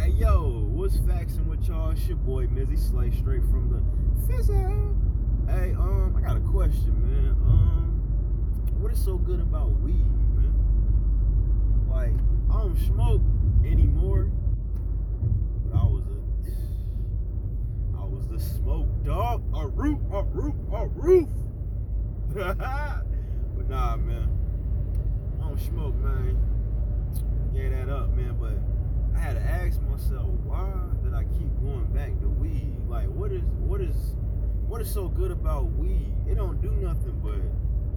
Hey yo, what's faxing with y'all? It's your boy Mizzy Slay, straight from the Fizzle. Hey, I got a question, man. What is so good about weed, man? Like, I don't smoke anymore, but I was the smoke dog. A roof. But nah, man, I don't smoke, man. Gave that up, man. But I had to ask myself, why did I keep going back to weed? Like, what is so good about weed? It don't do nothing but,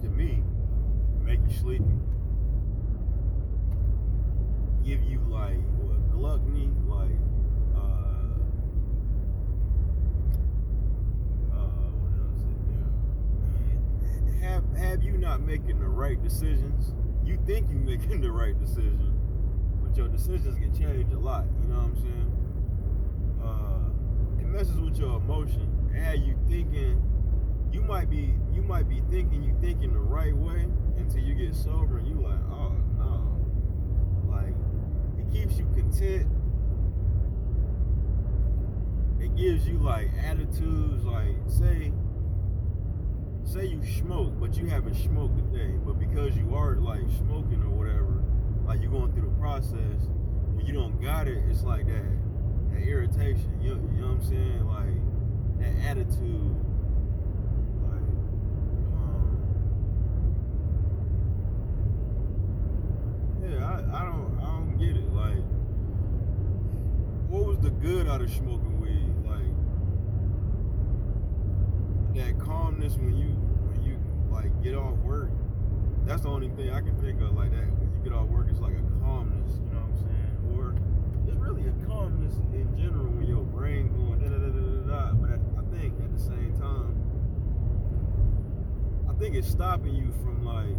to me, make you sleepy. Give you like what, gluttony, like what else is there? Have you not making the right decisions? You think you making the right decision, but your decisions can change a lot. You know what I'm saying? It messes with your emotion. And you thinking, you might be thinking you thinking the right way until you get sober and you like, oh no. Like, it keeps you content. It gives you like attitudes, like say you smoke, but you haven't smoked today, but because you are like smoking or whatever, like you're going through the process, when you don't got it, it's like that irritation. You know what I'm saying? Like that attitude. Like, yeah, I don't get it. Like, what was the good out of smoking weed? Like that calmness when you like get off work. That's the only thing I can think of like that. When you get off work, it's like a calmness. You know what I'm saying? Or it's really a calmness in general when your brain going da da da da da. But I think at the same time, I think it's stopping you from like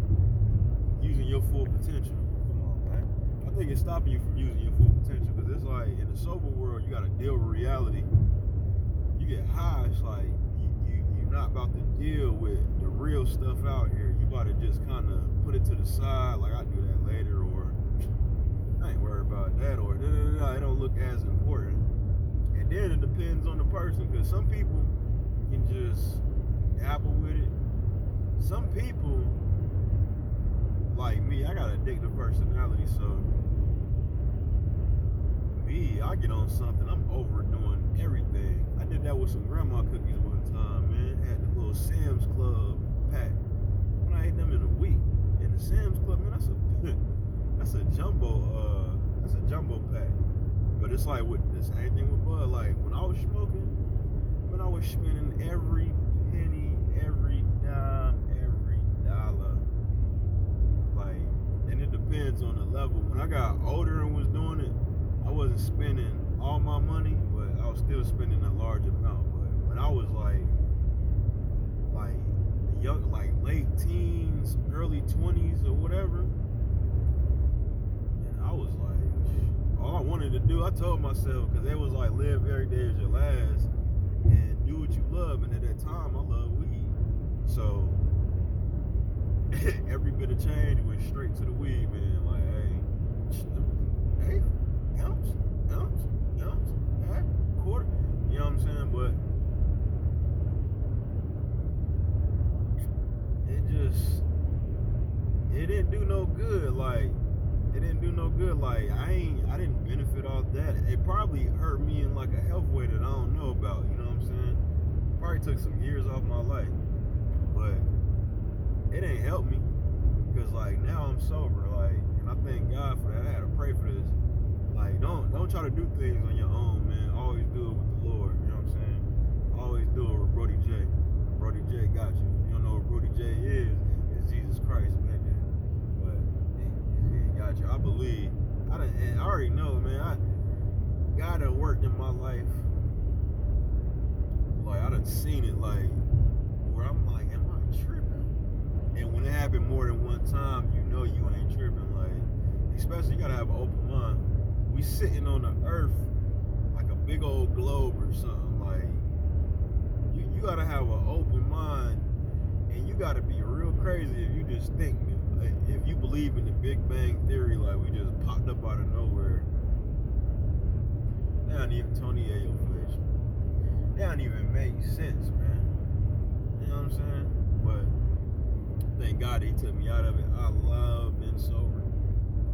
using your full potential. Come on, man. I think it's stopping you from using your full potential because it's like in the sober world, you got to deal with reality. You get high, it's like you're not about to deal with the real stuff out here. You about to just kind of put it to the side, like I do that later, or I ain't worried about that, or it don't look as important. And then it depends on the person, because some people can just dabble with it. Some people, like me, I got an addictive personality, so me, I get on something, I'm overdoing everything. I did that with some grandma cookies one time, man. Had the little Sam's Club pack. When I ate them in a week. And the Sam's Club, man, that's a jumbo pack. But it's like with the same thing with Bud. Like when I was smoking, when I was spending every penny, every dime, every dollar. Like, and it depends on the level. When I got older and was doing it, I wasn't spending all my money, but I was still spending a large amount. But when I was like young, like late teens, early 20s or whatever, and I was like, all I wanted to do, I told myself, because it was like live every day as your last and do what you love. And at that time, I loved weed. So every bit of change went straight to the weed, man. Like, hey, ounce, quarter. You know what I'm saying? But it didn't do no good. Like, it didn't do no good. Like, I didn't benefit off that. It probably hurt me in like a health way that I don't know about. You know what I'm saying? Probably took some years off my life, but it ain't helped me. Cause like now I'm sober. Like, and I thank God for that. I had to pray for this. Like, don't try to do things on your own, man. Always do it with the Lord. You know what I'm saying? Always do it with Brody J. Brody J got you. You don't know what Brody J is? It's Jesus Christ, man. But he got you. I believe. I already know, man. God done worked in my life. Like, I done seen it, like, where I'm like, am I tripping? And when it happened more than one time, you know you ain't tripping. Like, especially you gotta have an open mind. We sitting on the earth like a big old globe or something. Like, you gotta have an open mind, and you gotta be real crazy if you just think, like, if you believe in the Big Bang Theory, like we just popped up out of nowhere. Tony Ayo flesh. That don't even make sense, man. You know what I'm saying? But thank God he took me out of it. I love being sober.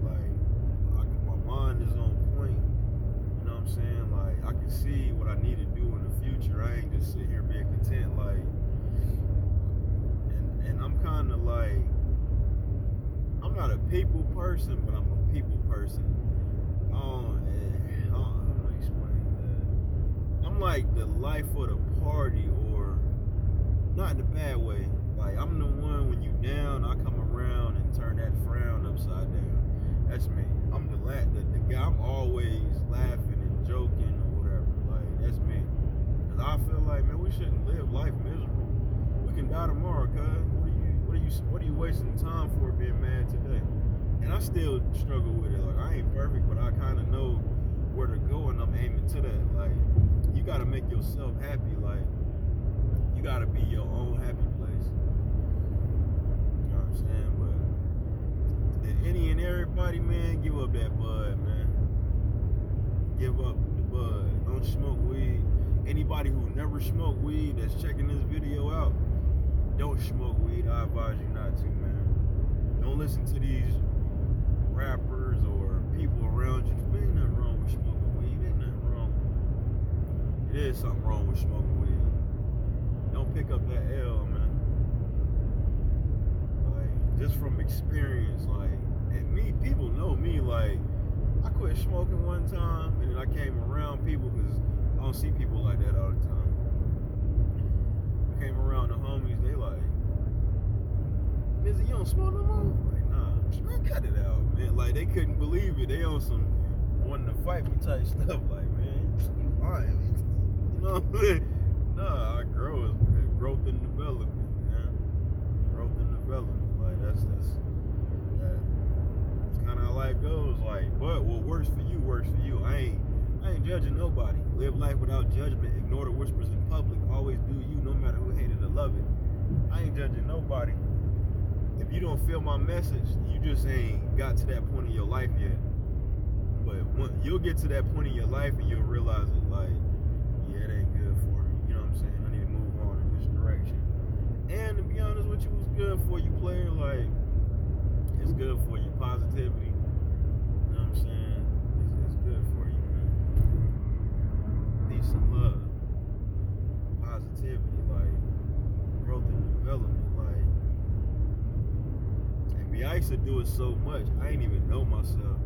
Like, my mind is on point. You know what I'm saying? Like, I can see what I need to do in the future. I ain't just sitting here being content. Like, and I'm kind of like, I'm not a people person, but I'm a people person. I'm gonna explain that. I'm like the life of the party, or not in a bad way. Like, I'm the one, when you down, I come around and turn that frown upside down. That's me. I'm the guy. I'm always laughing and joking or whatever. Like, that's me. Cause I feel like, man, we shouldn't live life miserable. We can die tomorrow, cuz. What are you wasting time for being mad today? And I still struggle with it. Like, I ain't perfect, but I kind of know where to go, and I'm aiming to that. Like, you gotta make yourself happy. Like, you gotta be your own happy place. You know what I'm saying? But any and everybody, man, give up that bud, man. Give up the bud. Don't smoke weed. Anybody who never smoked weed that's checking this video out, don't smoke weed. I advise you not to, man. Don't listen to these rappers or people around you. There ain't nothing wrong with smoking weed. Ain't nothing wrong. It is something wrong with smoking weed. Don't pick up that L, man. Like, just from experience, like, and me, people know me. Like, I quit smoking one time, and then I came around people, because I don't see people like that all the time. Came around the homies, they like, Nizzy, you don't smoke no more? Like, nah, man, cut it out, man. Like, they couldn't believe it. They on some wanting to fight me type stuff. Like, man, you lying. You know what I'm saying? Nah, growth and development, man. Growth and development. Like, that's kind of how life goes. Like, but what works for you works for you. I ain't judging nobody. Live life without judgment. Ignore the whispers in public. Always do you, no matter who hated or love it. I ain't judging nobody. If you don't feel my message, you just ain't got to that point in your life yet. But you'll get to that point in your life and you'll realize it. Like, yeah, it ain't good for me. You know what I'm saying? I need to move on in this direction. And to be honest with you, it's good for you, player. Like, it's good for you. Positivity. You know what I'm saying? It's good for you, man. Peace and love. Positivity, like, growth and development, like. And I used to do it so much, I ain't even know myself.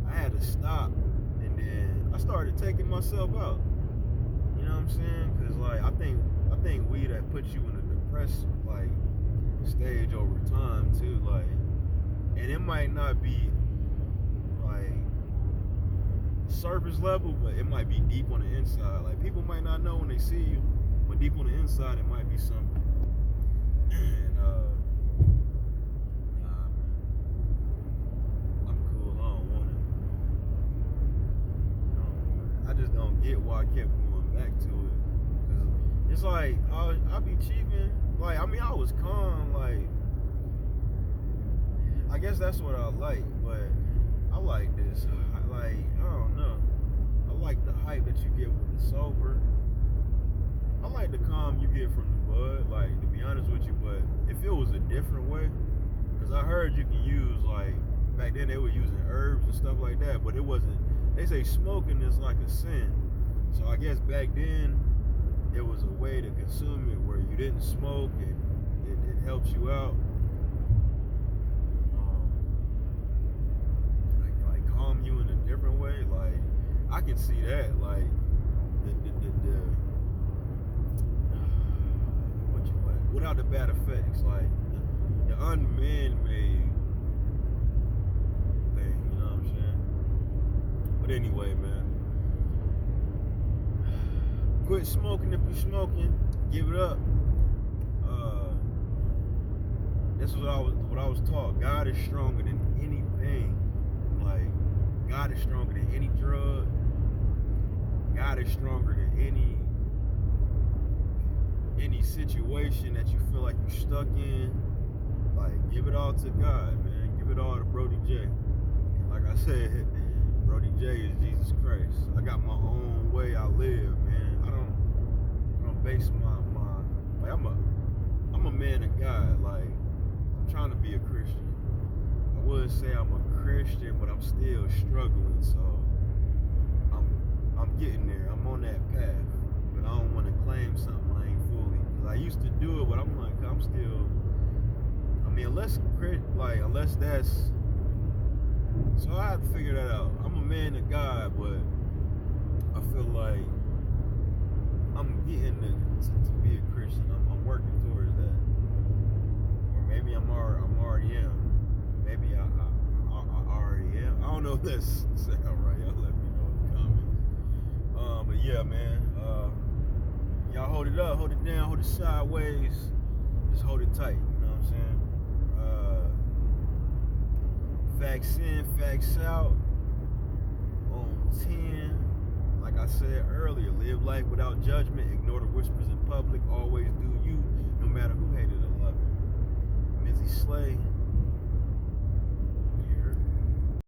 I had to stop, and then I started taking myself out. You know what I'm saying? Cause like, I think weed that puts you in a depressed, like, stage over time too, like, and it might not be like surface level, but it might be deep on the inside. Like, people might not know when they see you, but deep on the inside, it might be something. And nah, man, I'm cool. I don't want it. I just don't get why I kept going back to it. Cause it's like I'll be cheating. Like, I mean, I was calm. Like, I guess that's what I like, but I like this. I don't know. I like the hype that you get with the sober. I like the calm you get from the bud, like, to be honest with you, but if it was a different way, because I heard you can use, like, back then they were using herbs and stuff like that, but it wasn't, they say smoking is like a sin. So I guess back then, there was a way to consume it where you didn't smoke and it helps you out. Like calm you in a different way. Like, I can see that. Like, without the bad effects, like the unman-made thing, you know what I'm saying? But anyway, man, quit smoking if you're smoking. Give it up. This is what I was taught. God is stronger than anything. Like, God is stronger than any drug. God is stronger than any situation that you feel like you're stuck in. Like, give it all to God, man. Give it all to Brody J. And like I said, Brody J is Jesus Christ. I got my base my like I'm a man of God. Like I'm trying to be a Christian. I would say I'm a Christian, but I'm still struggling. So I'm getting there. I'm on that path, but I don't want to claim something I ain't fully. Cause I used to do it, but I'm like I'm still. I mean, unless that's. So I have to figure that out. I'm a man of God, but I feel like I'm getting to be a Christian. I'm working towards that, or maybe I'm already am. Maybe I already am. I don't know if that's sound right. Y'all let me know in the comments. But yeah, man. Y'all hold it up, hold it down, hold it sideways. Just hold it tight. You know what I'm saying? Facts in, facts out. On 10. Like I said earlier, live life without judgment, ignore the whispers in public, always do you, no matter who hated or loved it. Mizzy Slay.